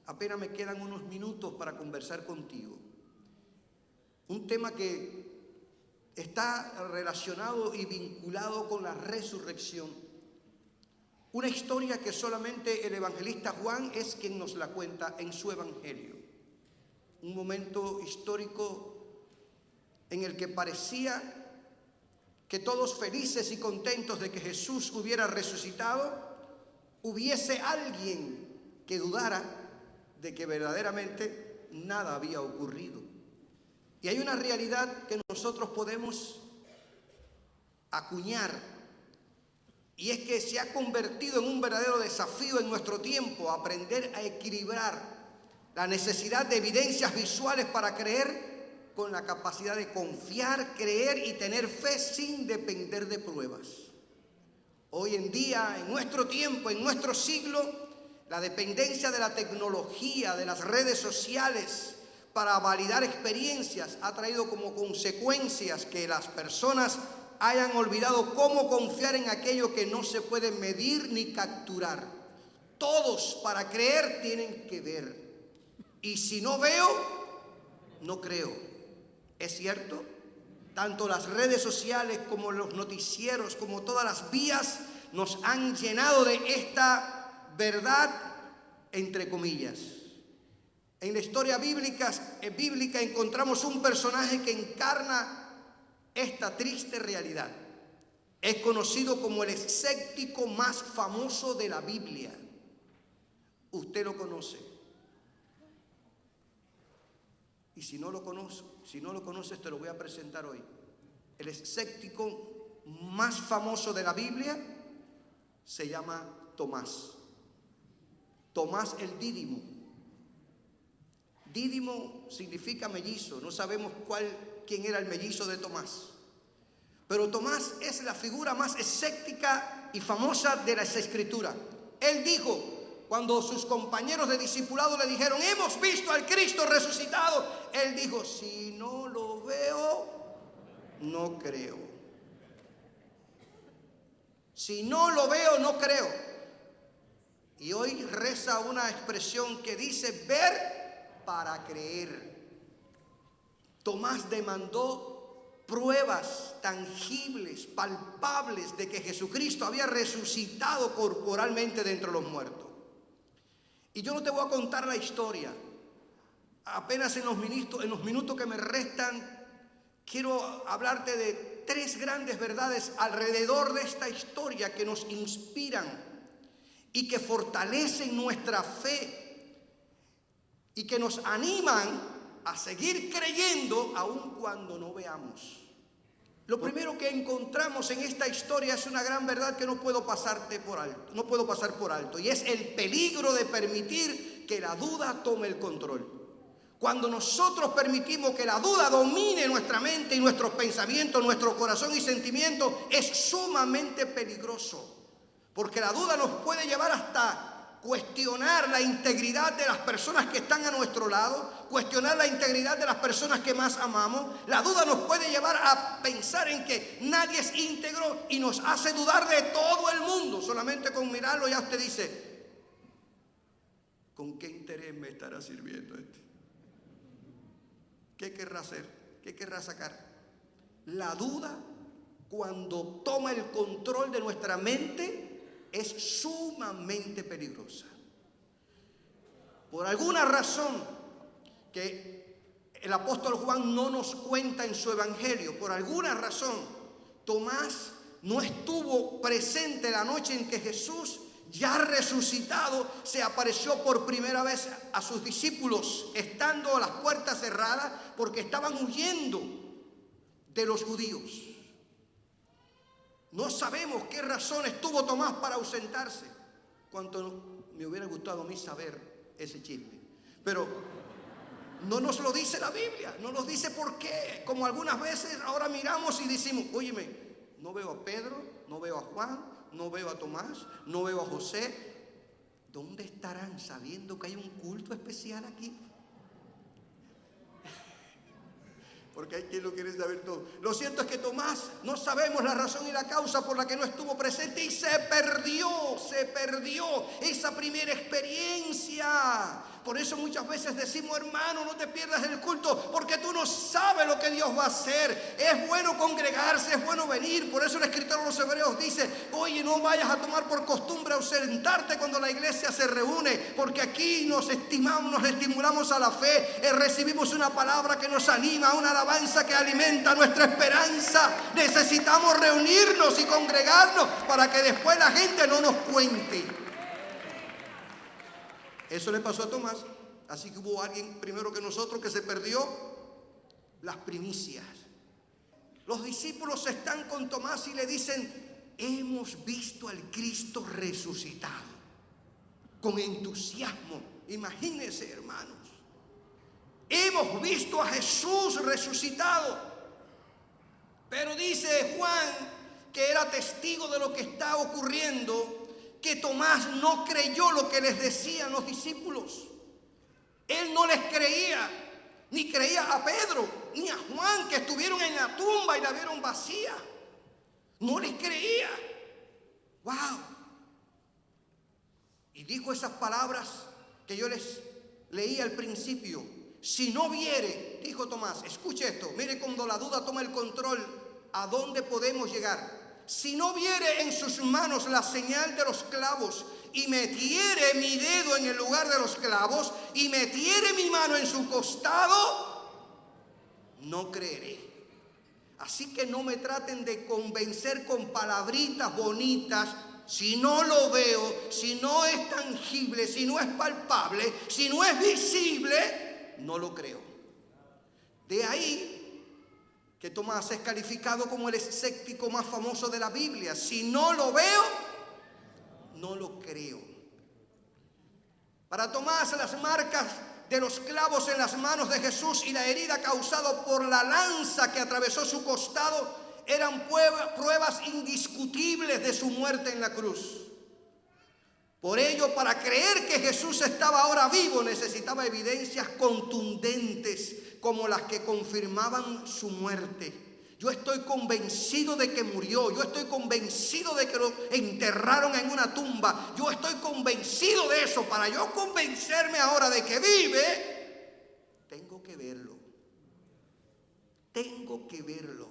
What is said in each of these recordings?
apenas me quedan unos minutos para conversar contigo. Un tema que está relacionado y vinculado con la resurrección. Una historia que solamente el evangelista Juan es quien nos la cuenta en su evangelio. Un momento histórico en el que parecía que todos felices y contentos de que Jesús hubiera resucitado, hubiese alguien que dudara de que verdaderamente nada había ocurrido. Y hay una realidad que nosotros podemos acuñar, y es que se ha convertido en un verdadero desafío en nuestro tiempo aprender a equilibrar la necesidad de evidencias visuales para creer con la capacidad de confiar, creer y tener fe sin depender de pruebas. Hoy en día, en nuestro tiempo, en nuestro siglo, la dependencia de la tecnología, de las redes sociales para validar experiencias ha traído como consecuencias que las personas hayan olvidado cómo confiar en aquello que no se puede medir ni capturar. Todos para creer tienen que ver. Y si no veo, no creo. ¿Es cierto? Tanto las redes sociales como los noticieros, como todas las vías, nos han llenado de esta verdad, entre comillas. En la historia bíblica encontramos un personaje que encarna esta triste realidad. Es conocido como el escéptico más famoso de la Biblia. Usted lo conoce. Y si no lo conoces, te lo voy a presentar hoy. El escéptico más famoso de la Biblia se llama Tomás. Tomás el Dídimo. Dídimo significa mellizo. No sabemos quién era el mellizo de Tomás. Pero Tomás es la figura más escéptica y famosa de las Escrituras. Él dijo, cuando sus compañeros de discipulado le dijeron, hemos visto al Cristo resucitado, él dijo, si no lo veo, no creo. Si no lo veo, no creo. Y hoy reza una expresión que dice, ver para creer. Tomás demandó pruebas tangibles, palpables de que Jesucristo había resucitado corporalmente de entre los muertos. Y yo no te voy a contar la historia. Apenas en los minutos que me restan, quiero hablarte de 3 grandes verdades alrededor de esta historia que nos inspiran y que fortalecen nuestra fe y que nos animan a seguir creyendo aun cuando no veamos. Lo primero que encontramos en esta historia es una gran verdad que no puedo pasar por alto, y es el peligro de permitir que la duda tome el control. Cuando nosotros permitimos que la duda domine nuestra mente y nuestros pensamientos, nuestro corazón y sentimientos, es sumamente peligroso, porque la duda nos puede llevar hasta cuestionar la integridad de las personas que están a nuestro lado, cuestionar la integridad de las personas que más amamos. La duda nos puede llevar a pensar en que nadie es íntegro y nos hace dudar de todo el mundo. Solamente con mirarlo ya usted dice, ¿con qué interés me estará sirviendo este? ¿Qué querrá hacer? ¿Qué querrá sacar? La duda, cuando toma el control de nuestra mente, es sumamente peligrosa. Por alguna razón que el apóstol Juan no nos cuenta en su evangelio, por alguna razón, Tomás no estuvo presente la noche en que Jesús, ya resucitado, se apareció por primera vez a sus discípulos, estando las puertas cerradas porque estaban huyendo de los judíos. No sabemos qué razones tuvo Tomás para ausentarse. Cuánto me hubiera gustado a mí saber ese chisme. Pero no nos lo dice la Biblia, no nos dice por qué. Como algunas veces ahora miramos y decimos, óyeme, no veo a Pedro, no veo a Juan, no veo a Tomás, no veo a José. ¿Dónde estarán sabiendo que hay un culto especial aquí? Porque hay quien lo quiere saber todo. Lo cierto es que Tomás, no sabemos la razón y la causa por la que no estuvo presente y se perdió esa primera experiencia. Por eso muchas veces decimos, hermano, no te pierdas el culto, porque tú no sabes lo que Dios va a hacer. Es bueno congregarse, es bueno venir. Por eso el escritor de los Hebreos dice, oye, no vayas a tomar por costumbre ausentarte cuando la iglesia se reúne, porque aquí nos estimamos, nos estimulamos a la fe, recibimos una palabra que nos anima, una alabanza que alimenta nuestra esperanza. Necesitamos reunirnos y congregarnos para que después la gente no nos cuente. Eso le pasó a Tomás. Así que hubo alguien primero que nosotros que se perdió las primicias. Los discípulos están con Tomás y le dicen, hemos visto al Cristo resucitado. Con entusiasmo. Imagínense, hermanos. Hemos visto a Jesús resucitado. Pero dice Juan, que era testigo de lo que está ocurriendo, que Tomás no creyó lo que les decían los discípulos. Él no les creía, ni creía a Pedro, ni a Juan, que estuvieron en la tumba y la vieron vacía. No les creía. ¡Wow! Y dijo esas palabras que yo les leí al principio. Si no viere, dijo Tomás, escuche esto, mire cuando la duda toma el control, ¿a dónde podemos llegar? Si no viere en sus manos la señal de los clavos y metiere mi dedo en el lugar de los clavos y metiere mi mano en su costado, no creeré. Así que no me traten de convencer con palabritas bonitas. Si no lo veo, si no es tangible, si no es palpable, si no es visible, no lo creo. De ahí que Tomás es calificado como el escéptico más famoso de la Biblia. Si no lo veo, no lo creo. Para Tomás, las marcas de los clavos en las manos de Jesús y la herida causada por la lanza que atravesó su costado eran pruebas indiscutibles de su muerte en la cruz. Por ello, para creer que Jesús estaba ahora vivo, necesitaba evidencias contundentes como las que confirmaban su muerte. Yo estoy convencido de que murió. Yo estoy convencido de que lo enterraron en una tumba. Yo estoy convencido de eso. Para yo convencerme ahora de que vive, tengo que verlo. Tengo que verlo.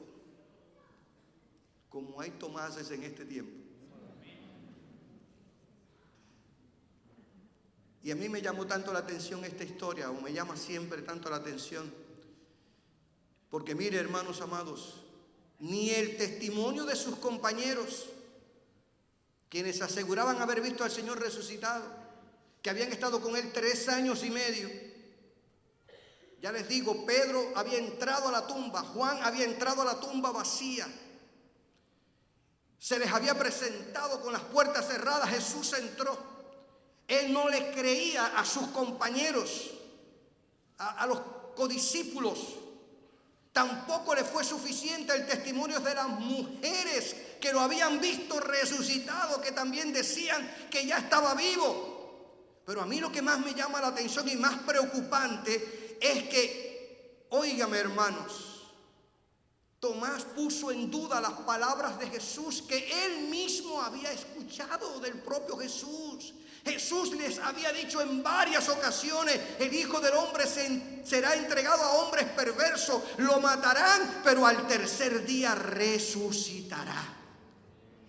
Como hay Tomases en este tiempo. Y a mí me llamó tanto la atención esta historia, o me llama siempre tanto la atención, porque mire, hermanos amados, ni el testimonio de sus compañeros, quienes aseguraban haber visto al Señor resucitado, que habían estado con Él 3 años y medio. Ya les digo, Pedro había entrado a la tumba, Juan había entrado a la tumba vacía. Se les había presentado con las puertas cerradas, Jesús entró. Él no le creía a sus compañeros, a los codiscípulos. Tampoco le fue suficiente el testimonio de las mujeres que lo habían visto resucitado, que también decían que ya estaba vivo. Pero a mí lo que más me llama la atención y más preocupante es que, óigame, hermanos, Tomás puso en duda las palabras de Jesús que él mismo había escuchado del propio Jesús. Jesús les había dicho en varias ocasiones, el Hijo del Hombre será entregado a hombres perversos, lo matarán, pero al tercer día resucitará.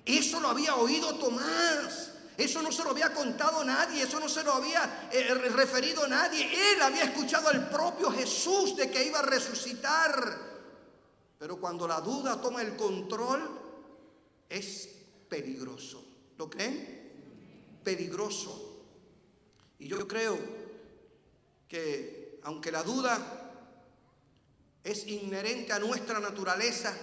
Eso lo había oído Tomás. Eso no se lo había contado nadie, eso no se lo había referido nadie. Él había escuchado al propio Jesús de que iba a resucitar. Pero cuando la duda toma el control, es peligroso. ¿Lo creen? Peligroso. Y yo creo que aunque la duda es inherente a nuestra naturaleza,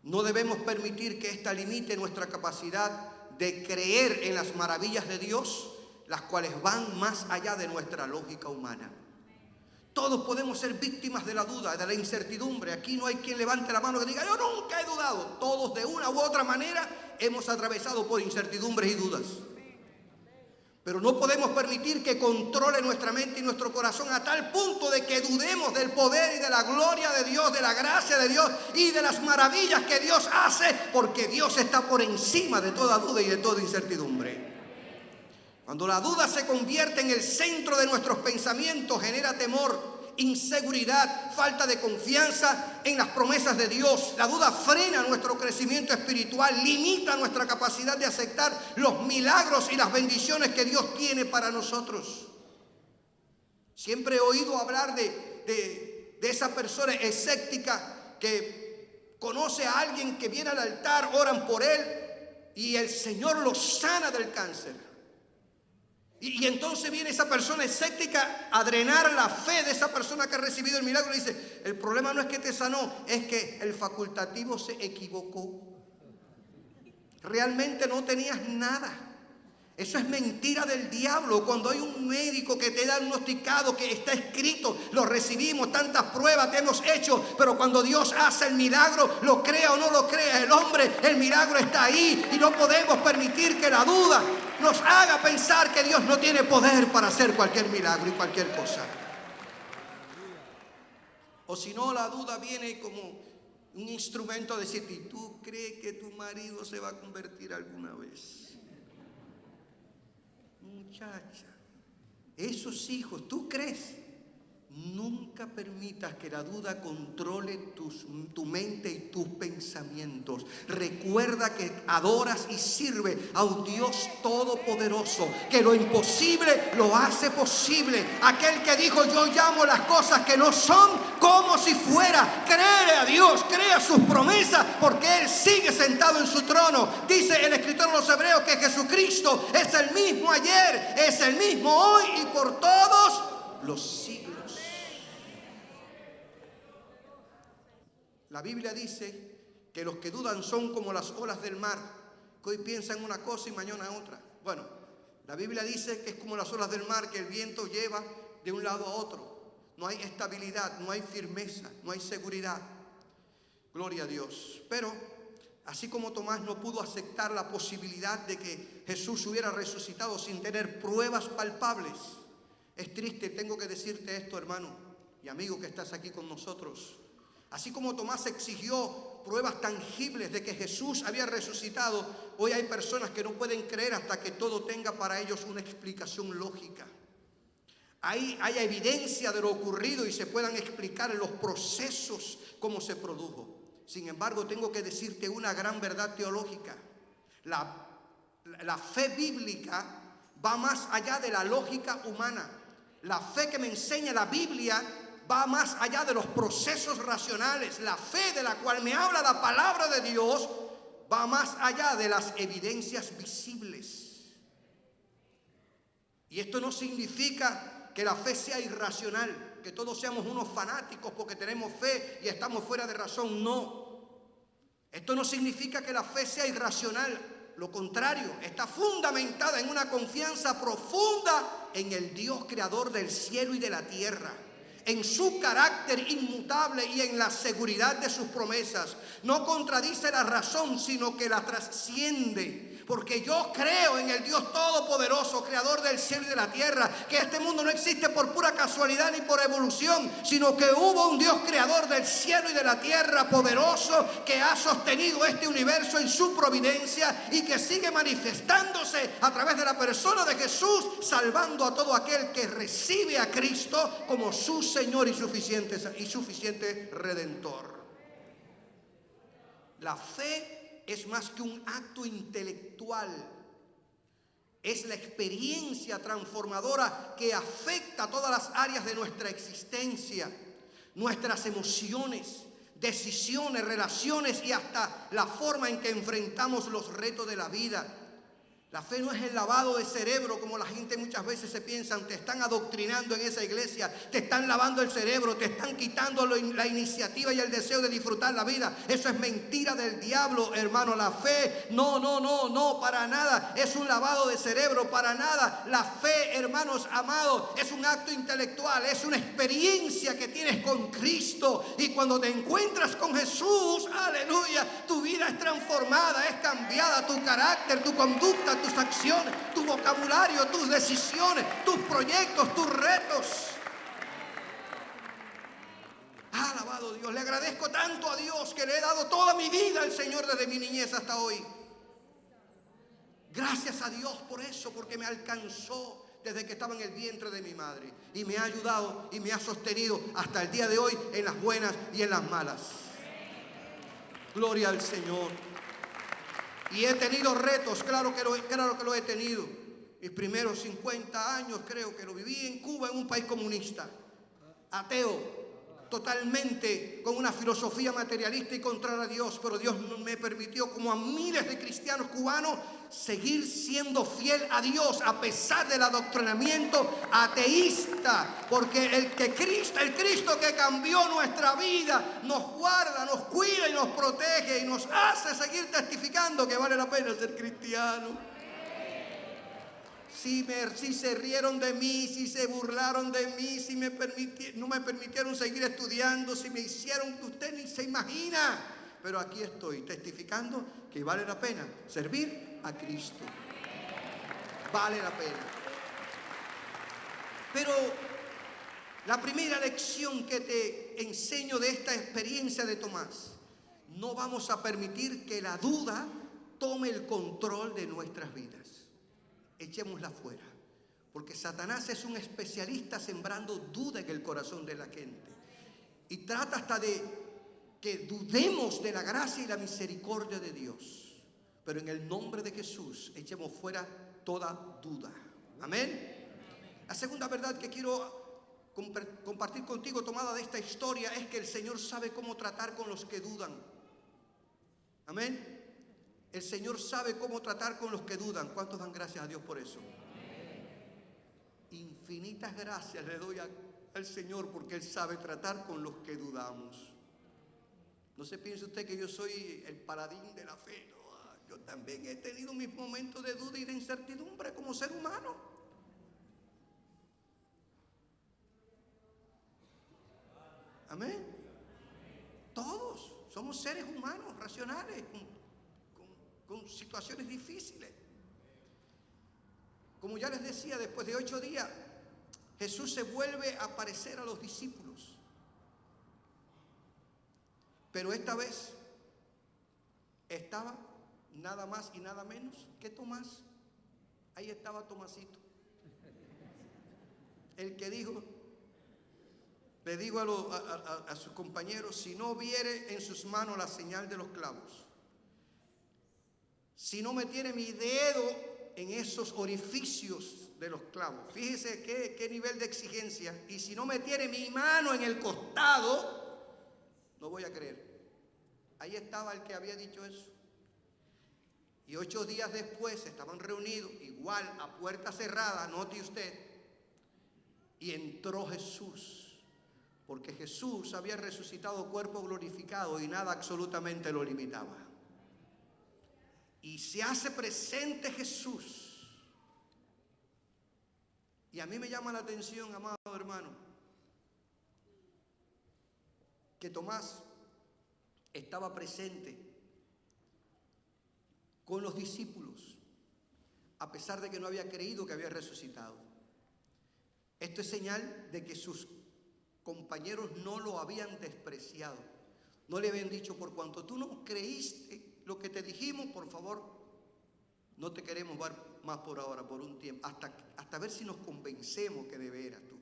no debemos permitir que ésta limite nuestra capacidad de creer en las maravillas de Dios, las cuales van más allá de nuestra lógica humana. Todos podemos ser víctimas de la duda, de la incertidumbre. Aquí no hay quien levante la mano que diga, yo nunca he dudado. Todos de una u otra manera hemos atravesado por incertidumbres y dudas. Pero no podemos permitir que controle nuestra mente y nuestro corazón a tal punto de que dudemos del poder y de la gloria de Dios, de la gracia de Dios y de las maravillas que Dios hace, porque Dios está por encima de toda duda y de toda incertidumbre. Cuando la duda se convierte en el centro de nuestros pensamientos, genera temor, inseguridad, falta de confianza en las promesas de Dios. La duda frena nuestro crecimiento espiritual, limita nuestra capacidad de aceptar los milagros y las bendiciones que Dios tiene para nosotros. Siempre he oído hablar de esa persona escéptica que conoce a alguien que viene al altar, oran por él y el Señor lo sana del cáncer. Y entonces viene esa persona escéptica a drenar la fe de esa persona que ha recibido el milagro y dice, el problema no es que te sanó, es que el facultativo se equivocó. Realmente no tenías nada. Eso es mentira del diablo. Cuando hay un médico que te da diagnosticado, que está escrito, lo recibimos, tantas pruebas te hemos hecho, pero cuando Dios hace el milagro, lo crea o no lo crea el hombre, el milagro está ahí y no podemos permitir que la duda nos haga pensar que Dios no tiene poder para hacer cualquier milagro y cualquier cosa. O si no, la duda viene como un instrumento de decirte, ¿tú crees que tu marido se va a convertir alguna vez? Muchacha, esos hijos, ¿tú crees? Nunca permitas que la duda controle tu mente y tus pensamientos. Recuerda que adoras y sirves a un Dios todopoderoso, que lo imposible lo hace posible. Aquel que dijo, yo llamo las cosas que no son como si fuera. Cree a Dios, cree a sus promesas, porque Él sigue sentado en su trono. Dice el escritor de los Hebreos que Jesucristo es el mismo ayer, es el mismo hoy y por todos los siglos. La Biblia dice que los que dudan son como las olas del mar, que hoy piensan una cosa y mañana otra. Bueno, la Biblia dice que es como las olas del mar, que el viento lleva de un lado a otro. No hay estabilidad, no hay firmeza, no hay seguridad. Gloria a Dios. Pero así como Tomás no pudo aceptar la posibilidad de que Jesús hubiera resucitado sin tener pruebas palpables, es triste, tengo que decirte esto, hermano y amigo que estás aquí con nosotros. Así como Tomás exigió pruebas tangibles de que Jesús había resucitado, hoy hay personas que no pueden creer hasta que todo tenga para ellos una explicación lógica. Haya evidencia de lo ocurrido y se puedan explicar en los procesos cómo se produjo. Sin embargo, tengo que decirte una gran verdad teológica. La fe bíblica va más allá de la lógica humana. La fe que me enseña la Biblia va más allá de los procesos racionales. La fe de la cual me habla la palabra de Dios va más allá de las evidencias visibles. Y esto no significa que la fe sea irracional, que todos seamos unos fanáticos porque tenemos fe y estamos fuera de razón. No. Esto no significa que la fe sea irracional. Lo contrario, está fundamentada en una confianza profunda en el Dios creador del cielo y de la tierra, en su carácter inmutable y en la seguridad de sus promesas. No contradice la razón, sino que la trasciende. Porque yo creo en el Dios todopoderoso, creador del cielo y de la tierra, que este mundo no existe por pura casualidad ni por evolución, sino que hubo un Dios creador del cielo y de la tierra, poderoso, que ha sostenido este universo en su providencia y que sigue manifestándose a través de la persona de Jesús, salvando a todo aquel que recibe a Cristo como su Señor y suficiente Redentor. La fe es más que un acto intelectual, es la experiencia transformadora que afecta a todas las áreas de nuestra existencia, nuestras emociones, decisiones, relaciones y hasta la forma en que enfrentamos los retos de la vida. La fe no es el lavado de cerebro como la gente muchas veces se piensa. Te están adoctrinando en esa iglesia, te están lavando el cerebro, te están quitando la iniciativa y el deseo de disfrutar la vida. Eso es mentira del diablo, hermano. La fe, no, para nada es un lavado de cerebro, para nada. La fe, hermanos amados, es un acto intelectual, es una experiencia que tienes con Cristo. Y cuando te encuentras con Jesús, aleluya, tu vida es transformada, es cambiada, tu carácter, tu conducta, tus acciones, tu vocabulario, tus decisiones, tus proyectos, tus retos. Alabado Dios, le agradezco tanto a Dios que le he dado toda mi vida al Señor desde mi niñez hasta hoy. Gracias a Dios por eso, porque me alcanzó desde que estaba en el vientre de mi madre. Y me ha ayudado y me ha sostenido hasta el día de hoy en las buenas y en las malas. Gloria al Señor. Y he tenido retos, claro que lo he tenido. Mis primeros 50 años creo que lo viví en Cuba, en un país comunista, ateo, totalmente con una filosofía materialista y contraria a Dios, pero Dios me permitió, como a miles de cristianos cubanos, seguir siendo fiel a Dios a pesar del adoctrinamiento ateísta, porque el Cristo que cambió nuestra vida nos guarda, nos cuida y nos protege y nos hace seguir testificando que vale la pena ser cristiano. Si se rieron de mí, si se burlaron de mí, si no me permitieron seguir estudiando, si me hicieron que usted ni se imagina. Pero aquí estoy testificando que vale la pena servir a Cristo. Vale la pena. Pero la primera lección que te enseño de esta experiencia de Tomás: no vamos a permitir que la duda tome el control de nuestras vidas. Echémosla fuera, porque Satanás es un especialista sembrando duda en el corazón de la gente y trata hasta de que dudemos de la gracia y la misericordia de Dios. Pero en el nombre de Jesús echemos fuera toda duda. Amén. La segunda verdad que quiero compartir contigo, tomada de esta historia, es que el Señor sabe cómo tratar con los que dudan. Amén. El Señor sabe cómo tratar con los que dudan. ¿Cuántos dan gracias a Dios por eso? Infinitas gracias le doy al Señor, porque Él sabe tratar con los que dudamos. No se piense usted que yo soy el paladín de la fe. No, yo también he tenido mis momentos de duda y de incertidumbre como ser humano. Amén. Todos somos seres humanos, racionales, con situaciones difíciles. Como ya les decía, después de 8 días, Jesús se vuelve a aparecer a los discípulos. Pero esta vez estaba nada más y nada menos que Tomás. Ahí estaba Tomasito. El que le digo a sus compañeros: si no viere en sus manos la señal de los clavos, si no metiere mi dedo en esos orificios de los clavos, fíjese qué nivel de exigencia, y si no metiere mi mano en el costado, no voy a creer. Ahí estaba el que había dicho eso. Y 8 días después estaban reunidos, igual a puerta cerrada, note usted, y entró Jesús, porque Jesús había resucitado cuerpo glorificado y nada absolutamente lo limitaba. Y se hace presente Jesús. Y a mí me llama la atención, amado hermano, que Tomás estaba presente con los discípulos, a pesar de que no había creído que había resucitado. Esto es señal de que sus compañeros no lo habían despreciado. No le habían dicho: por cuanto tú no creíste lo que te dijimos, por favor, no te queremos ver más por ahora, por un tiempo, hasta ver si nos convencemos que de veras tú.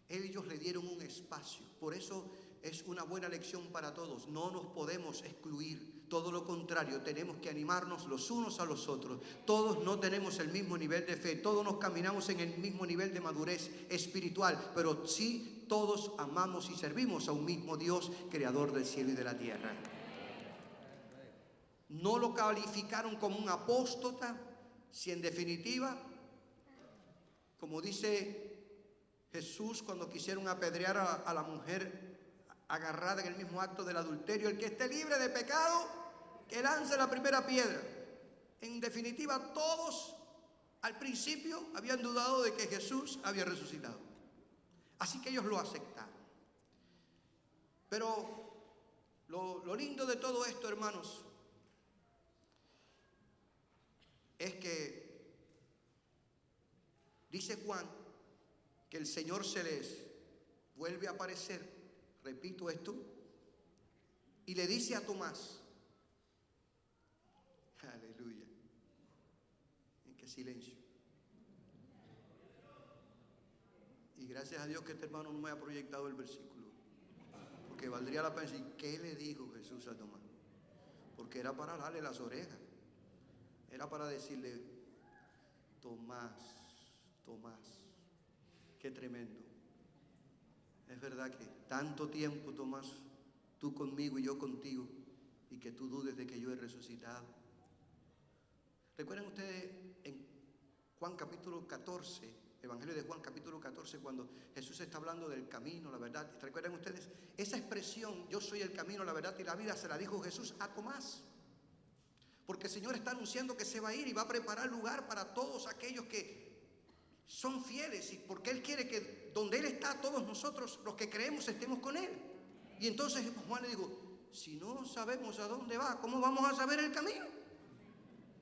Ellos le dieron un espacio. Por eso es una buena lección para todos. No nos podemos excluir. Todo lo contrario, tenemos que animarnos los unos a los otros. Todos no tenemos el mismo nivel de fe. Todos nos caminamos en el mismo nivel de madurez espiritual. Pero sí, todos amamos y servimos a un mismo Dios, creador del cielo y de la tierra. No lo calificaron como un apóstata, si en definitiva, como dice Jesús cuando quisieron apedrear a la mujer agarrada en el mismo acto del adulterio: el que esté libre de pecado, que lance la primera piedra. En definitiva, todos al principio habían dudado de que Jesús había resucitado. Así que ellos lo aceptaron. Pero lo lindo de todo esto, hermanos, es que dice Juan que el Señor se les vuelve a aparecer, repito esto, y le dice a Tomás, aleluya, silencio. Y gracias a Dios que este hermano no me ha proyectado el versículo, porque valdría la pena decir, ¿qué le dijo Jesús a Tomás? Porque era para darle las orejas, era para decirle, Tomás, Tomás, qué tremendo. Es verdad que tanto tiempo, Tomás, tú conmigo y yo contigo, y que tú dudes de que yo he resucitado. ¿Recuerdan ustedes en Juan capítulo 14, Evangelio de Juan capítulo 14, cuando Jesús está hablando del camino, la verdad? ¿Recuerdan ustedes? Esa expresión, yo soy el camino, la verdad y la vida, se la dijo Jesús a Tomás. Porque el Señor está anunciando que se va a ir y va a preparar lugar para todos aquellos que son fieles. Y porque Él quiere que donde Él está, todos nosotros, los que creemos, estemos con Él. Y entonces Juan le dijo, si no sabemos a dónde va, ¿cómo vamos a saber el camino?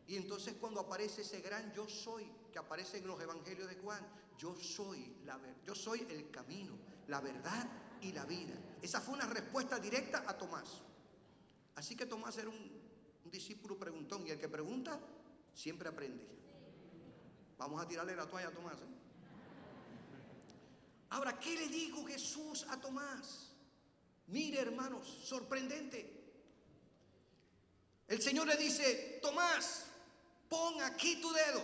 Y entonces cuando aparece ese gran yo soy, que aparece en los evangelios de Juan, yo soy el camino, la verdad y la vida. Esa fue una respuesta directa a Tomás. Así que Tomás era un discípulo preguntón, y el que pregunta siempre aprende. Vamos a tirarle la toalla a Tomás, ¿eh? Ahora, ¿qué le dijo Jesús a Tomás? Mire, hermanos, sorprendente. El Señor le dice, Tomás, pon aquí tu dedo.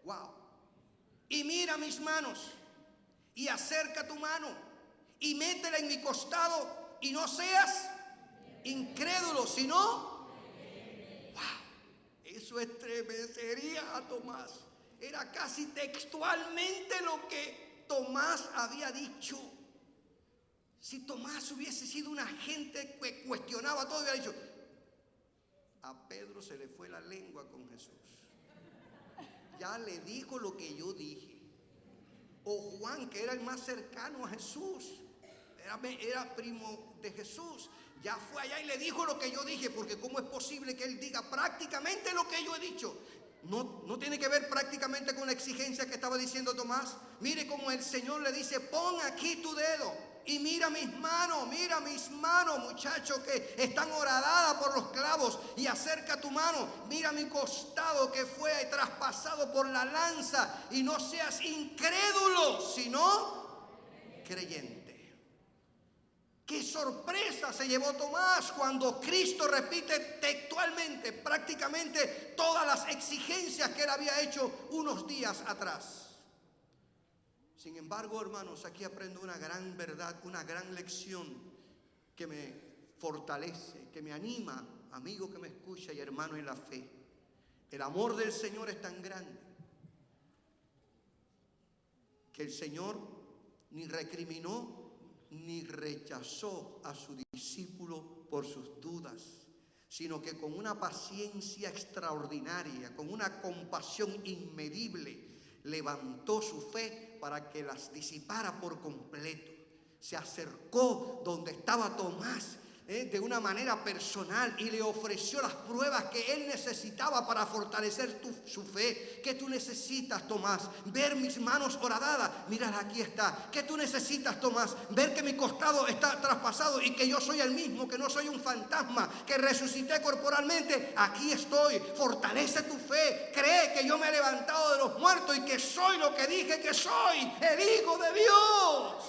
Wow. Y mira mis manos. Y acerca tu mano. Y métela en mi costado. Y no seas incrédulo, sino... Wow. Eso estremecería a Tomás. Era casi textualmente lo que Tomás había dicho. Si Tomás hubiese sido una gente que cuestionaba todo, hubiera dicho, a Pedro se le fue la lengua con Jesús. Ya le dijo lo que yo dije. O Juan, que era el más cercano a Jesús, era primo de Jesús, ya fue allá y le dijo lo que yo dije, porque ¿cómo es posible que él diga prácticamente lo que yo he dicho? No tiene que ver prácticamente con la exigencia que estaba diciendo Tomás. Mire cómo el Señor le dice, pon aquí tu dedo y mira mis manos, muchacho, que están horadadas por los clavos, y acerca tu mano, mira mi costado que fue traspasado por la lanza, y no seas incrédulo, sino creyente. ¡Qué sorpresa se llevó Tomás cuando Cristo repite textualmente, prácticamente todas las exigencias que él había hecho unos días atrás! Sin embargo, hermanos, aquí aprendo una gran verdad, una gran lección que me fortalece, que me anima, amigo que me escucha y hermano en la fe. El amor del Señor es tan grande que el Señor ni recriminó ni rechazó a su discípulo por sus dudas, sino que con una paciencia extraordinaria, con una compasión inmedible, levantó su fe para que las disipara por completo. Se acercó donde estaba Tomás de una manera personal y le ofreció las pruebas que él necesitaba para fortalecer su fe. ¿Qué tú necesitas, Tomás? Ver mis manos horadadas. Mira, aquí está. ¿Qué tú necesitas, Tomás? Ver que mi costado está traspasado y que yo soy el mismo, que no soy un fantasma, que resucité corporalmente. Aquí estoy. Fortalece tu fe. Cree que yo me he levantado de los muertos y que soy lo que dije que soy, el Hijo de Dios.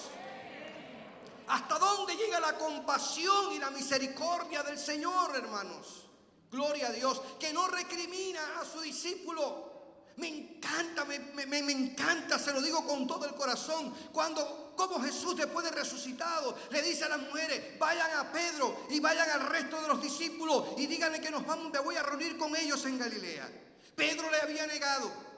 ¿Hasta dónde llega la compasión y la misericordia del Señor, hermanos? Gloria a Dios, que no recrimina a su discípulo. Me encanta, me encanta, se lo digo con todo el corazón, como Jesús, después de resucitado, le dice a las mujeres, vayan a Pedro y vayan al resto de los discípulos y díganle que me voy a reunir con ellos en Galilea. Pedro le había negado.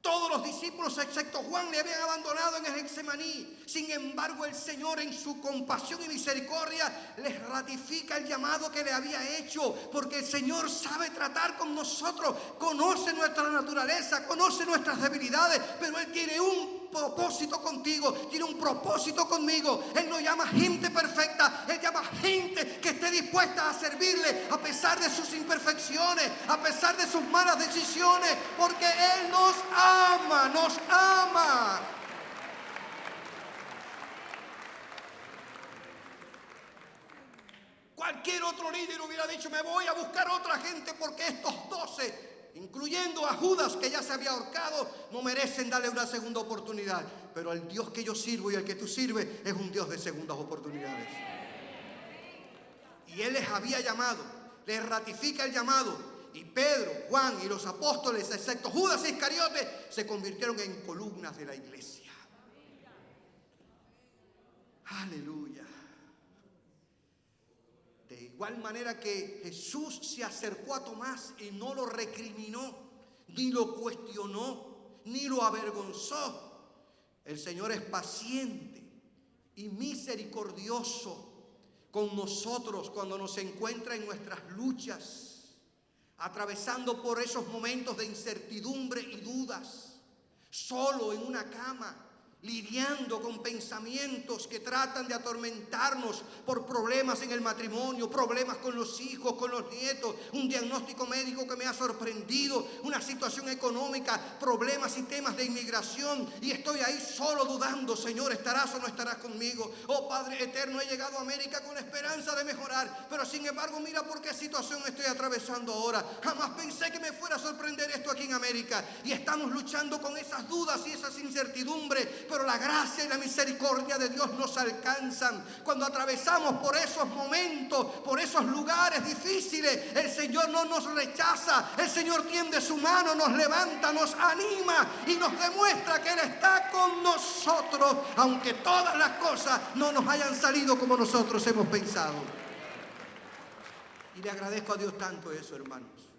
Todos los discípulos, excepto Juan, le habían abandonado en el Getsemaní. Sin embargo, el Señor, en su compasión y misericordia, les ratifica el llamado que le había hecho, porque el Señor sabe tratar con nosotros, conoce nuestra naturaleza, conoce nuestras debilidades, pero Él tiene un propósito contigo, tiene un propósito conmigo. Él no llama gente perfecta, Él llama gente que esté dispuesta a servirle a pesar de sus imperfecciones, a pesar de sus malas decisiones, porque Él nos ama, nos ama. Cualquier otro líder hubiera dicho, me voy a buscar otra gente porque estos 12, incluyendo a Judas, que ya se había ahorcado, no merecen darle una segunda oportunidad. Pero el Dios que yo sirvo y el que tú sirves es un Dios de segundas oportunidades. Y Él les había llamado, les ratifica el llamado. Y Pedro, Juan y los apóstoles, excepto Judas Iscariote, se convirtieron en columnas de la iglesia. Aleluya. De igual manera que Jesús se acercó a Tomás y no lo recriminó, ni lo cuestionó, ni lo avergonzó. El Señor es paciente y misericordioso con nosotros cuando nos encuentra en nuestras luchas, atravesando por esos momentos de incertidumbre y dudas, solo en una cama, lidiando con pensamientos que tratan de atormentarnos por problemas en el matrimonio, problemas con los hijos, con los nietos, un diagnóstico médico que me ha sorprendido, una situación económica, problemas y temas de inmigración, y estoy ahí solo dudando, Señor, ¿estarás o no estarás conmigo? Oh Padre eterno, he llegado a América con la esperanza de mejorar, pero sin embargo mira por qué situación estoy atravesando ahora. Jamás pensé que me fuera a sorprender esto aquí en América, y estamos luchando con esas dudas y esas incertidumbres. Pero la gracia y la misericordia de Dios nos alcanzan. Cuando atravesamos por esos momentos, por esos lugares difíciles, el Señor no nos rechaza. El Señor tiende su mano, nos levanta, nos anima y nos demuestra que Él está con nosotros, aunque todas las cosas no nos hayan salido como nosotros hemos pensado. Y le agradezco a Dios tanto eso, hermanos.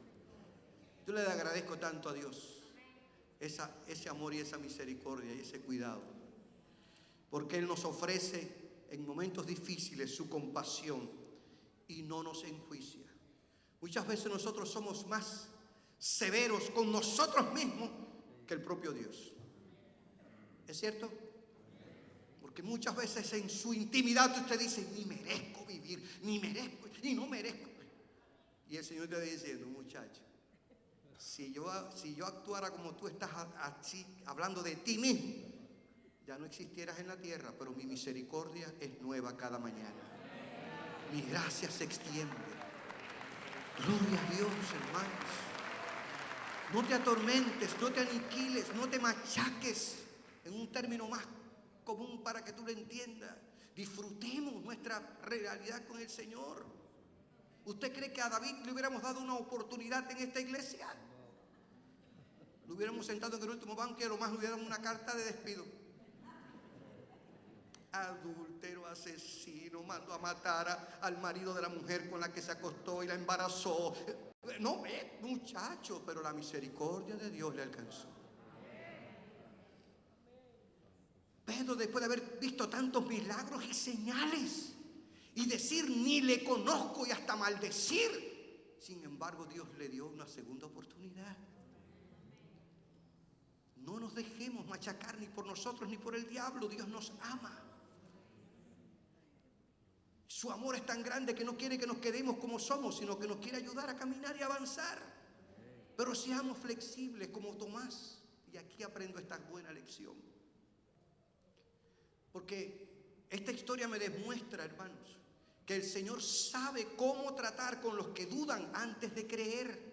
Yo le agradezco tanto a Dios ese amor y esa misericordia y ese cuidado, porque Él nos ofrece en momentos difíciles su compasión y no nos enjuicia. Muchas veces nosotros somos más severos con nosotros mismos que el propio Dios. ¿Es cierto? Porque muchas veces en su intimidad usted dice, ni merezco vivir, ni merezco, y no merezco. Y el Señor te está diciendo, muchacho, si yo actuara como tú estás así, hablando de ti mismo, ya no existieras en la tierra, pero mi misericordia es nueva cada mañana. Mi gracia se extiende. Gloria a Dios, hermanos. No te atormentes, no te aniquiles, no te machaques, en un término más común para que tú lo entiendas. Disfrutemos nuestra realidad con el Señor. ¿Usted cree que a David le hubiéramos dado una oportunidad en esta iglesia? Lo hubiéramos sentado en el último banco y a lo más le hubiéramos una carta de despido. Adúltero, asesino, mandó a matar al marido de la mujer con la que se acostó y la embarazó. No, muchacho, pero la misericordia de Dios le alcanzó. Pedro, después de haber visto tantos milagros y señales y decir ni le conozco y hasta maldecir, sin embargo Dios le dio una segunda oportunidad. No nos dejemos machacar ni por nosotros ni por el diablo. Dios nos ama. Su amor es tan grande que no quiere que nos quedemos como somos, sino que nos quiere ayudar a caminar y avanzar. Pero seamos flexibles como Tomás. Y aquí aprendo esta buena lección. Porque esta historia me demuestra, hermanos, que el Señor sabe cómo tratar con los que dudan antes de creer.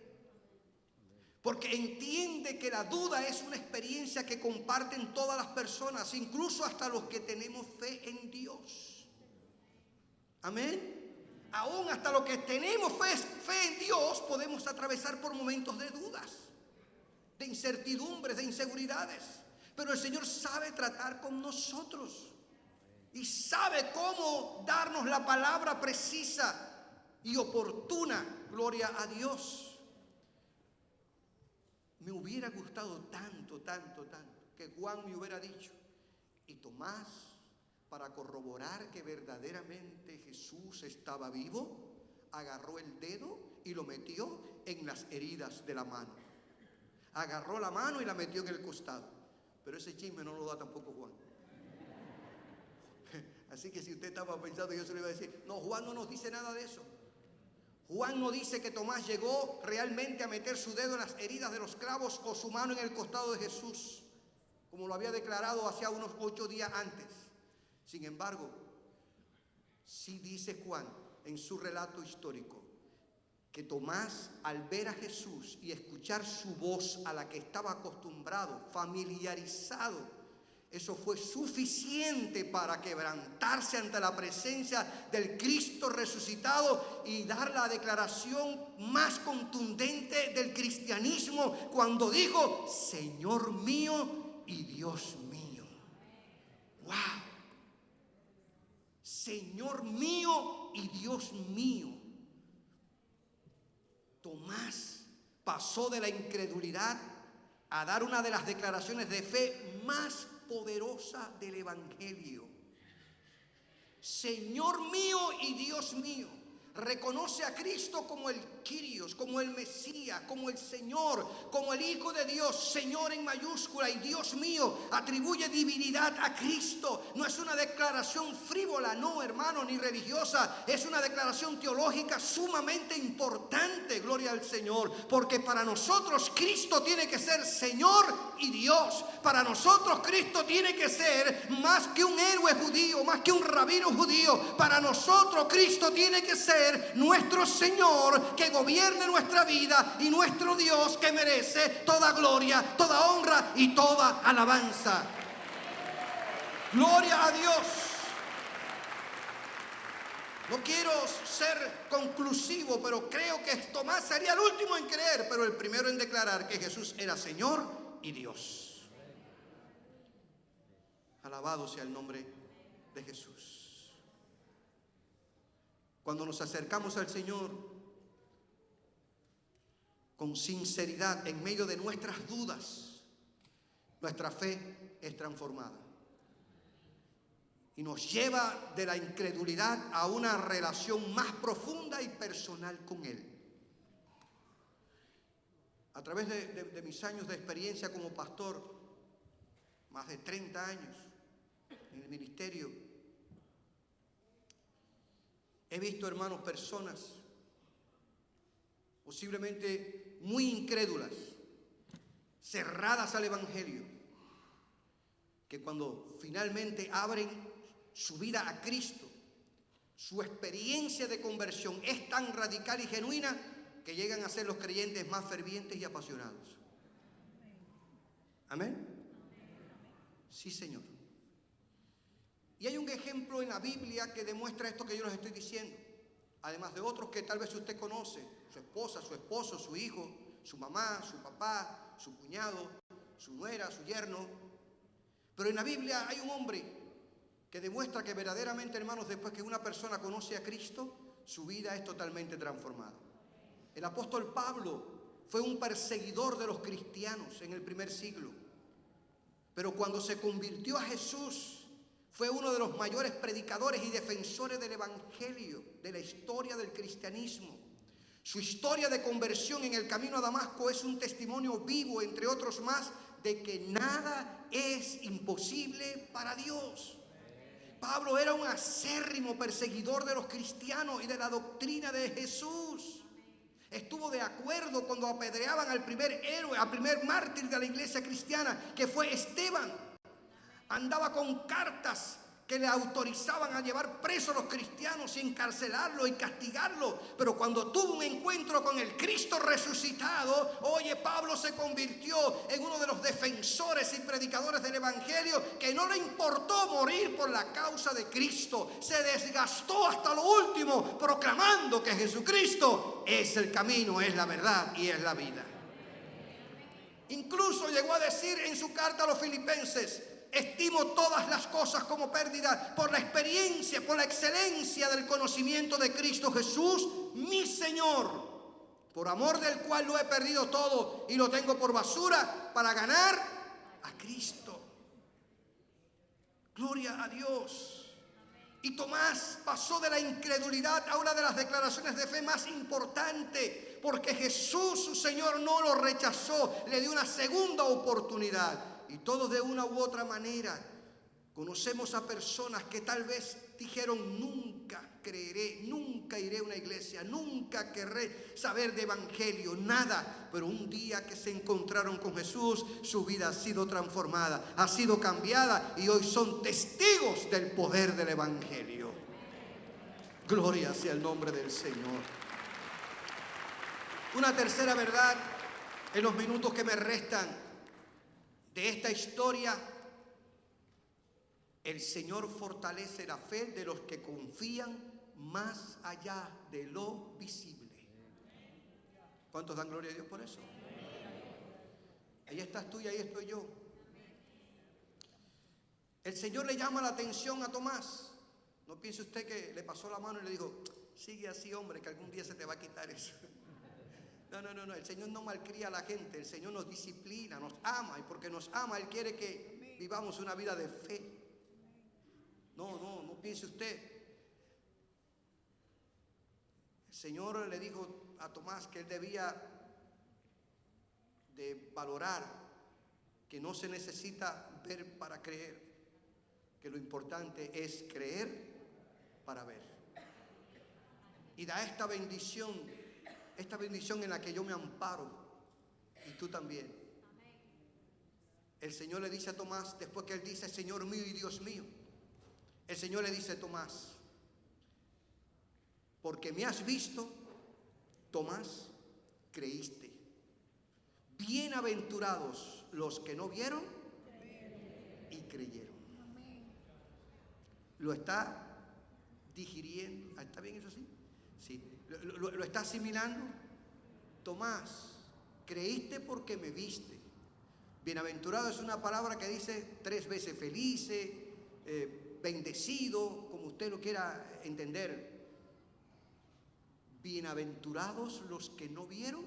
Porque entiende que la duda es una experiencia que comparten todas las personas, incluso hasta los que tenemos fe en Dios. Amén. Aún hasta los que tenemos fe en Dios podemos atravesar por momentos de dudas, de incertidumbres, de inseguridades. Pero el Señor sabe tratar con nosotros y sabe cómo darnos la palabra precisa y oportuna. Gloria a Dios. Me hubiera gustado tanto que Juan me hubiera dicho, y Tomás, para corroborar que verdaderamente Jesús estaba vivo, agarró el dedo y lo metió en las heridas de la mano. Agarró la mano y la metió en el costado. Pero ese chisme no lo da tampoco Juan. Así que si usted estaba pensando, yo se lo iba a decir, no, Juan no nos dice nada de eso. Juan no dice que Tomás llegó realmente a meter su dedo en las heridas de los clavos o su mano en el costado de Jesús, como lo había declarado hacía unos 8 días antes. Sin embargo, sí dice Juan en su relato histórico que Tomás, al ver a Jesús y escuchar su voz a la que estaba acostumbrado, familiarizado, eso fue suficiente para quebrantarse ante la presencia del Cristo resucitado y dar la declaración más contundente del cristianismo cuando dijo: Señor mío y Dios mío. ¡Wow! Señor mío y Dios mío. Tomás pasó de la incredulidad a dar una de las declaraciones de fe más poderosa del Evangelio. Señor mío y Dios mío. Reconoce a Cristo como el Kyrios, como el Mesías, como el Señor, como el Hijo de Dios, Señor en mayúscula, y Dios mío. Atribuye divinidad a Cristo. No es una declaración frívola, no, hermano, ni religiosa. Es una declaración teológica sumamente importante, gloria al Señor. Porque para nosotros Cristo tiene que ser Señor y Dios. Para nosotros Cristo tiene que ser más que un héroe judío, más que un rabino judío. Para nosotros Cristo tiene que ser nuestro Señor, que gobierne nuestra vida, y nuestro Dios, que merece toda gloria, toda honra y toda alabanza. Gloria a Dios. No quiero ser conclusivo, pero creo que Tomás sería el último en creer, pero el primero en declarar que Jesús era Señor y Dios. Alabado sea el nombre de Jesús. Cuando nos acercamos al Señor con sinceridad en medio de nuestras dudas, nuestra fe es transformada y nos lleva de la incredulidad a una relación más profunda y personal con Él. A través de mis años de experiencia como pastor, más de 30 años en el ministerio, he visto, hermanos, personas posiblemente muy incrédulas, cerradas al Evangelio, que cuando finalmente abren su vida a Cristo, su experiencia de conversión es tan radical y genuina que llegan a ser los creyentes más fervientes y apasionados. ¿Amén? Sí, Señor. Y hay un ejemplo en la Biblia que demuestra esto que yo les estoy diciendo, además de otros que tal vez usted conoce: su esposa, su esposo, su hijo, su mamá, su papá, su cuñado, su nuera, su yerno. Pero en la Biblia hay un hombre que demuestra que verdaderamente, hermanos, después que una persona conoce a Cristo, su vida es totalmente transformada. El apóstol Pablo fue un perseguidor de los cristianos en el primer siglo, pero cuando se convirtió a Jesús, fue uno de los mayores predicadores y defensores del Evangelio, de la historia del cristianismo. Su historia de conversión en el camino a Damasco es un testimonio vivo, entre otros más, de que nada es imposible para Dios. Pablo era un acérrimo perseguidor de los cristianos y de la doctrina de Jesús. Estuvo de acuerdo cuando apedreaban al primer héroe, al primer mártir de la iglesia cristiana, que fue Esteban. Andaba con cartas que le autorizaban a llevar presos a los cristianos y encarcelarlos y castigarlos. Pero cuando tuvo un encuentro con el Cristo resucitado, oye, Pablo se convirtió en uno de los defensores y predicadores del Evangelio, que no le importó morir por la causa de Cristo. Se desgastó hasta lo último proclamando que Jesucristo es el camino, es la verdad y es la vida. Incluso llegó a decir en su carta a los filipenses: estimo todas las cosas como pérdida por la experiencia, por la excelencia del conocimiento de Cristo Jesús, mi Señor, por amor del cual lo he perdido todo y lo tengo por basura para ganar a Cristo. Gloria a Dios. Y Tomás pasó de la incredulidad a una de las declaraciones de fe más importantes, porque Jesús, su Señor, no lo rechazó, le dio una segunda oportunidad. Y todos de una u otra manera conocemos a personas que tal vez dijeron: nunca creeré, nunca iré a una iglesia, nunca querré saber de evangelio, nada. Pero un día que se encontraron con Jesús, su vida ha sido transformada, ha sido cambiada, y hoy son testigos del poder del evangelio. Gloria sea el nombre del Señor. Una tercera verdad en los minutos que me restan de esta historia: el Señor fortalece la fe de los que confían más allá de lo visible. ¿Cuántos dan gloria a Dios por eso? Ahí estás tú y ahí estoy yo. El Señor le llama la atención a Tomás. No piense usted que le pasó la mano y le dijo: sigue así, hombre, que algún día se te va a quitar eso. No. El Señor no malcría a la gente. El Señor nos disciplina, nos ama. Y porque nos ama, Él quiere que vivamos una vida de fe. No piense usted. El Señor le dijo a Tomás que él debía de valorar que no se necesita ver para creer, que lo importante es creer para ver. Y da esta bendición en la que yo me amparo, y tú también. El Señor le dice a Tomás, después que él dice: Señor mío y Dios mío, el Señor le dice: Tomás, porque me has visto, Tomás, creíste. Bienaventurados los que no vieron y creyeron. ¿Lo está digiriendo? ¿Está bien eso sí? Sí. ¿Lo está asimilando? Tomás, creíste porque me viste. Bienaventurado es una palabra que dice 3 veces: felices, bendecido, como usted lo quiera entender. Bienaventurados los que no vieron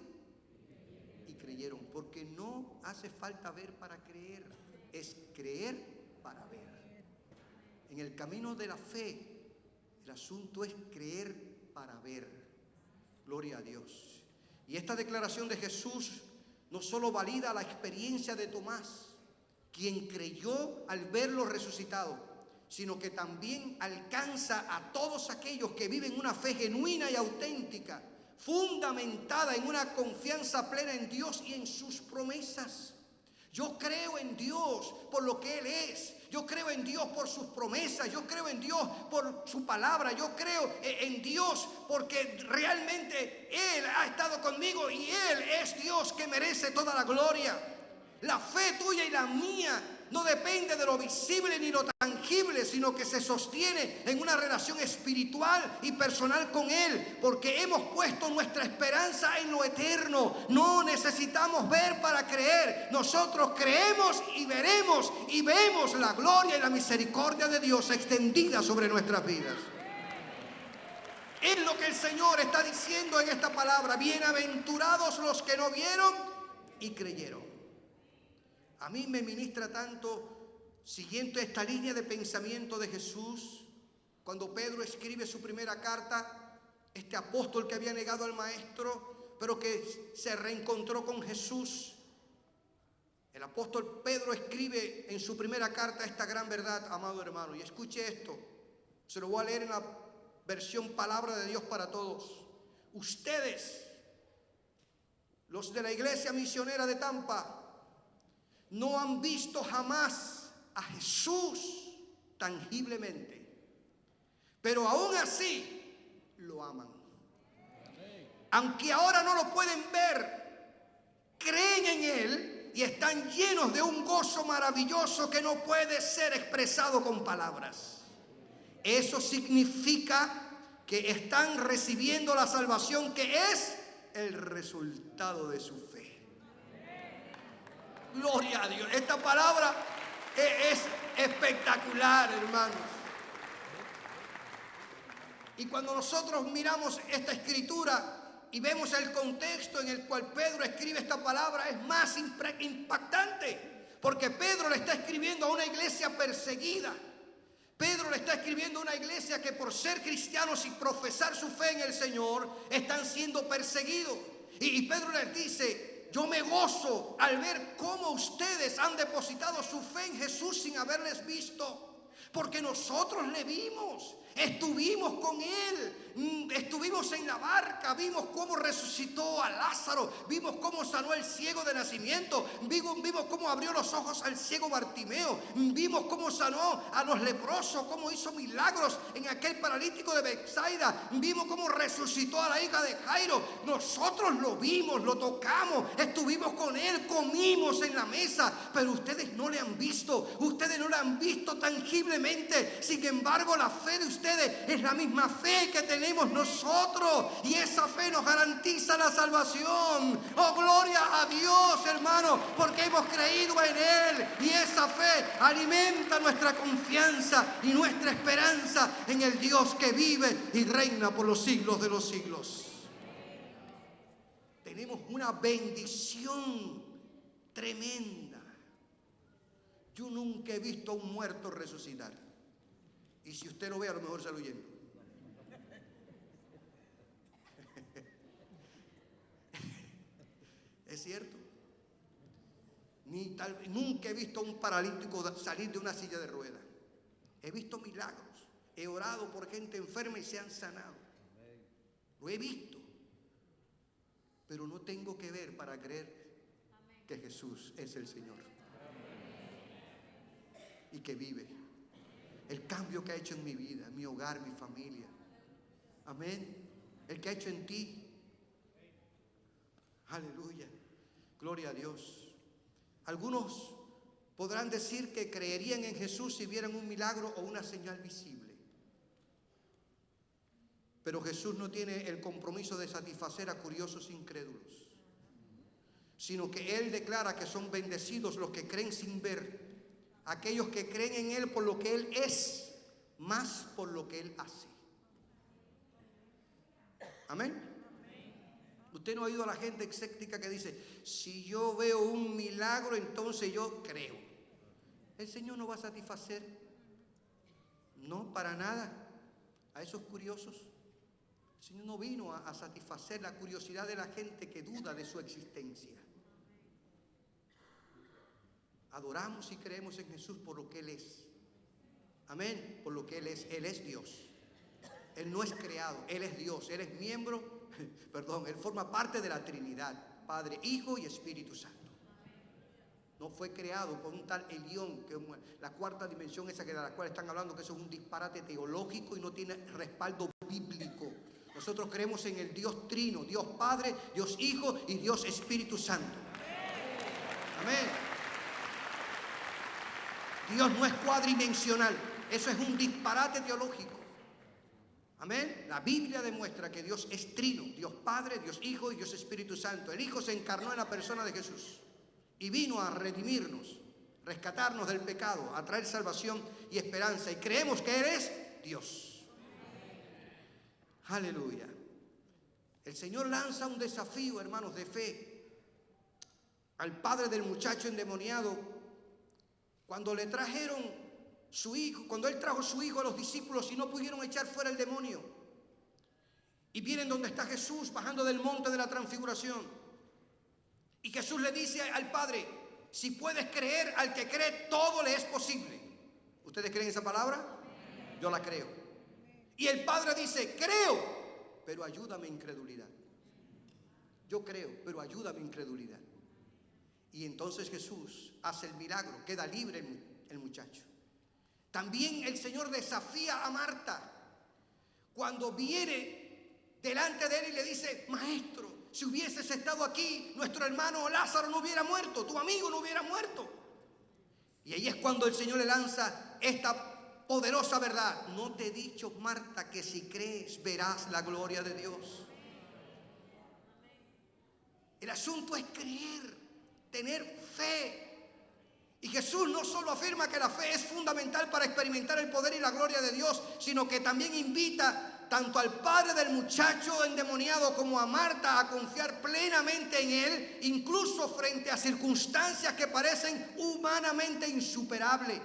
y creyeron, porque no hace falta ver para creer, es creer para ver. En el camino de la fe, el asunto es creer para ver. Gloria a Dios. Y esta declaración de Jesús no solo valida la experiencia de Tomás, quien creyó al verlo resucitado, sino que también alcanza a todos aquellos que viven una fe genuina y auténtica, fundamentada en una confianza plena en Dios y en sus promesas. Yo creo en Dios por lo que Él es. Yo creo en Dios por sus promesas. Yo creo en Dios por su palabra. Yo creo en Dios porque realmente Él ha estado conmigo y Él es Dios que merece toda la gloria. La fe tuya y la mía no depende de lo visible ni lo tangible, sino que se sostiene en una relación espiritual y personal con Él, porque hemos puesto nuestra esperanza en lo eterno. No necesitamos ver para creer. Nosotros creemos y veremos y vemos la gloria y la misericordia de Dios extendida sobre nuestras vidas. Es lo que el Señor está diciendo en esta palabra: bienaventurados los que no vieron y creyeron. A mí me ministra tanto, siguiendo esta línea de pensamiento de Jesús, cuando Pedro escribe su primera carta, este apóstol que había negado al Maestro, pero que se reencontró con Jesús. El apóstol Pedro escribe en su primera carta esta gran verdad, amado hermano, y escuche esto, se lo voy a leer en la versión Palabra de Dios para Todos. Ustedes, los de la Iglesia Misionera de Tampa, no han visto jamás a Jesús tangiblemente, pero aún así lo aman. Aunque ahora no lo pueden ver, creen en Él y están llenos de un gozo maravilloso que no puede ser expresado con palabras. Eso significa que están recibiendo la salvación, que es el resultado de su fe. Gloria a Dios. Esta palabra es espectacular, hermanos. Y cuando nosotros miramos esta escritura y vemos el contexto en el cual Pedro escribe esta palabra, es más impactante, porque Pedro le está escribiendo a una iglesia perseguida. Pedro le está escribiendo a una iglesia que por ser cristianos y profesar su fe en el Señor están siendo perseguidos. Y Pedro les dice: yo me gozo al ver cómo ustedes han depositado su fe en Jesús sin haberles visto, porque nosotros le vimos. Estuvimos con Él, estuvimos en la barca, vimos cómo resucitó a Lázaro, vimos cómo sanó al ciego de nacimiento, vimos cómo abrió los ojos al ciego Bartimeo, vimos cómo sanó a los leprosos, cómo hizo milagros en aquel paralítico de Betsaida, vimos cómo resucitó a la hija de Jairo. Nosotros lo vimos, lo tocamos, estuvimos con Él, comimos en la mesa, pero ustedes no le han visto, ustedes no le han visto tangiblemente. Sin embargo, la fe de ustedes es la misma fe que tenemos nosotros, y esa fe nos garantiza la salvación. Oh, gloria a Dios, hermano, porque hemos creído en Él, y esa fe alimenta nuestra confianza y nuestra esperanza en el Dios que vive y reina por los siglos de los siglos. Tenemos una bendición tremenda. Yo nunca he visto a un muerto resucitar. Y si usted lo ve, a lo mejor sale huyendo. ¿Es cierto? Nunca he visto a un paralítico salir de una silla de ruedas. He visto milagros. He orado por gente enferma y se han sanado. Lo he visto. Pero no tengo que ver para creer que Jesús es el Señor. Y que vive. El cambio que ha hecho en mi vida, en mi hogar, mi familia. Amén. El que ha hecho en ti. Aleluya. Gloria a Dios. Algunos podrán decir que creerían en Jesús si vieran un milagro o una señal visible. Pero Jesús no tiene el compromiso de satisfacer a curiosos incrédulos, sino que Él declara que son bendecidos los que creen sin ver, aquellos que creen en Él por lo que Él es, más por lo que Él hace. Amén. Usted no ha oído a la gente escéptica que dice: si yo veo un milagro, entonces yo creo. El Señor no va a satisfacer, no, para nada, a esos curiosos. El Señor no vino a satisfacer la curiosidad de la gente que duda de su existencia. Adoramos y creemos en Jesús por lo que Él es. Amén, por lo que Él es. Él es Dios. Él no es creado, Él es Dios. Él es miembro, Él forma parte de la Trinidad, Padre, Hijo y Espíritu Santo. No fue creado por un tal Elión, que la cuarta dimensión esa de la cual están hablando, que eso es un disparate teológico y no tiene respaldo bíblico. Nosotros creemos en el Dios Trino, Dios Padre, Dios Hijo y Dios Espíritu Santo. Amén. Dios no es cuadridimensional, eso es un disparate teológico. Amén. La Biblia demuestra que Dios es trino, Dios Padre, Dios Hijo y Dios Espíritu Santo. El Hijo se encarnó en la persona de Jesús y vino a redimirnos, rescatarnos del pecado, a traer salvación y esperanza. Y creemos que Él es Dios. Aleluya. El Señor lanza un desafío, hermanos, de fe al padre del muchacho endemoniado cuando le trajeron su hijo, cuando él trajo su hijo a los discípulos y no pudieron echar fuera el demonio. Y vienen donde está Jesús bajando del monte de la transfiguración. Y Jesús le dice al padre: si puedes creer, al que cree todo le es posible. ¿Ustedes creen esa palabra? Yo la creo. Y el padre dice: creo, pero ayúdame incredulidad. Yo creo, pero ayúdame incredulidad. Y entonces Jesús hace el milagro, queda libre el muchacho. También el Señor desafía a Marta cuando viene delante de él y le dice: maestro, si hubieses estado aquí, nuestro hermano Lázaro no hubiera muerto, tu amigo no hubiera muerto. Y ahí es cuando el Señor le lanza esta poderosa verdad: no te he dicho, Marta, que si crees verás la gloria de Dios. El asunto es creer, tener fe. Y Jesús no solo afirma que la fe es fundamental para experimentar el poder y la gloria de Dios, sino que también invita tanto al padre del muchacho endemoniado como a Marta a confiar plenamente en Él, incluso frente a circunstancias que parecen humanamente insuperables.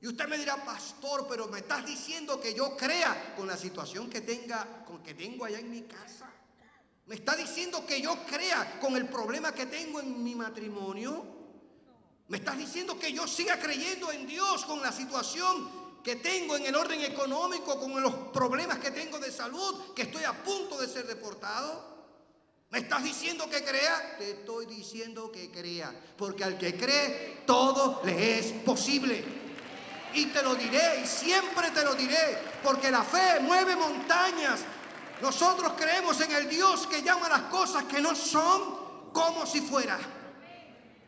Y usted me dirá: pastor, pero me estás diciendo que yo crea con la situación que tengo allá en mi casa. ¿Me está diciendo que yo crea con el problema que tengo en mi matrimonio? ¿Me estás diciendo que yo siga creyendo en Dios con la situación que tengo en el orden económico, con los problemas que tengo de salud, que estoy a punto de ser deportado? ¿Me estás diciendo que crea? Te estoy diciendo que crea, porque al que cree todo le es posible. Y te lo diré, y siempre te lo diré, porque la fe mueve montañas. Nosotros creemos en el Dios que llama las cosas que no son como si fuera.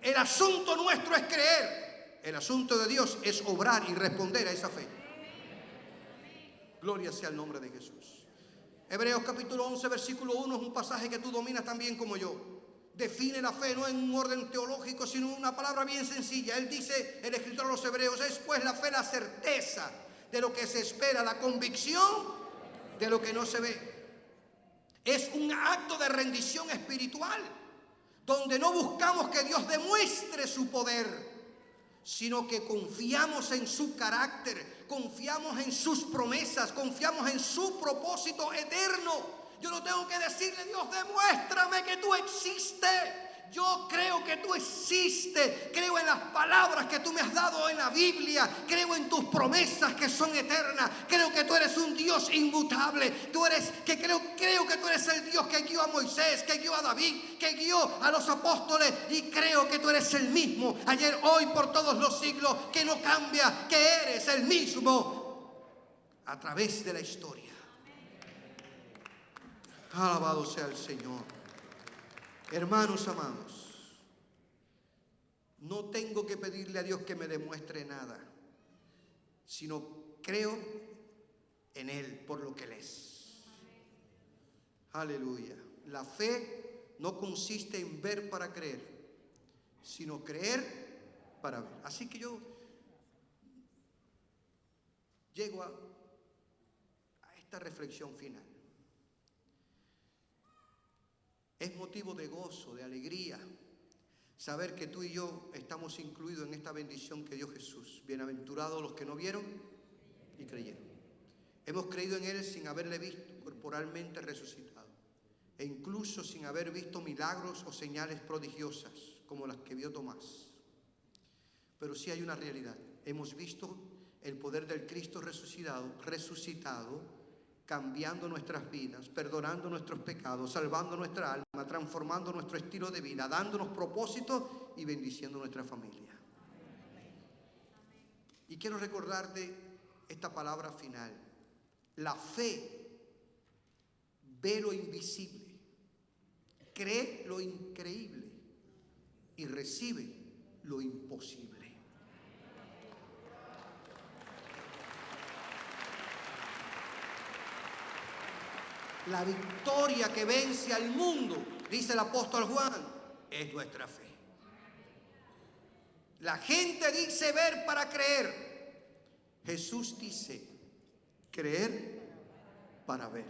El asunto nuestro es creer. El asunto de Dios es obrar y responder a esa fe. Gloria sea el nombre de Jesús. Hebreos capítulo 11, versículo 1 es un pasaje que tú dominas tan bien como yo. Define la fe no en un orden teológico, sino en una palabra bien sencilla. Él dice, el escritor de los Hebreos, es pues la fe la certeza de lo que se espera, la convicción de lo que no se ve. Es un acto de rendición espiritual, donde no buscamos que Dios demuestre su poder, sino que confiamos en su carácter, confiamos en sus promesas, confiamos en su propósito eterno. Yo no tengo que decirle, Dios, demuéstrame que tú existes. Yo creo que tú existes, creo en las palabras que tú me has dado en la Biblia, creo en tus promesas que son eternas, creo que tú eres un Dios inmutable, creo que tú eres el Dios que guió a Moisés, que guió a David, que guió a los apóstoles, y creo que tú eres el mismo, ayer, hoy, por todos los siglos, que no cambia, que eres el mismo a través de la historia. Alabado sea el Señor. Hermanos amados, no tengo que pedirle a Dios que me demuestre nada, sino creo en Él por lo que Él es. Aleluya. La fe no consiste en ver para creer, sino creer para ver. Así que yo llego a esta reflexión final. Es motivo de gozo, de alegría, saber que tú y yo estamos incluidos en esta bendición que dio Jesús. Bienaventurados los que no vieron y creyeron. Hemos creído en Él sin haberle visto corporalmente resucitado, e incluso sin haber visto milagros o señales prodigiosas como las que vio Tomás. Pero sí hay una realidad. Hemos visto el poder del Cristo resucitado, cambiando nuestras vidas, perdonando nuestros pecados, salvando nuestra alma, transformando nuestro estilo de vida, dándonos propósito y bendiciendo nuestra familia. Y quiero recordarte esta palabra final. La fe ve lo invisible, cree lo increíble y recibe lo imposible. La victoria que vence al mundo, dice el apóstol Juan, es nuestra fe. La gente dice ver para creer. Jesús dice creer para ver.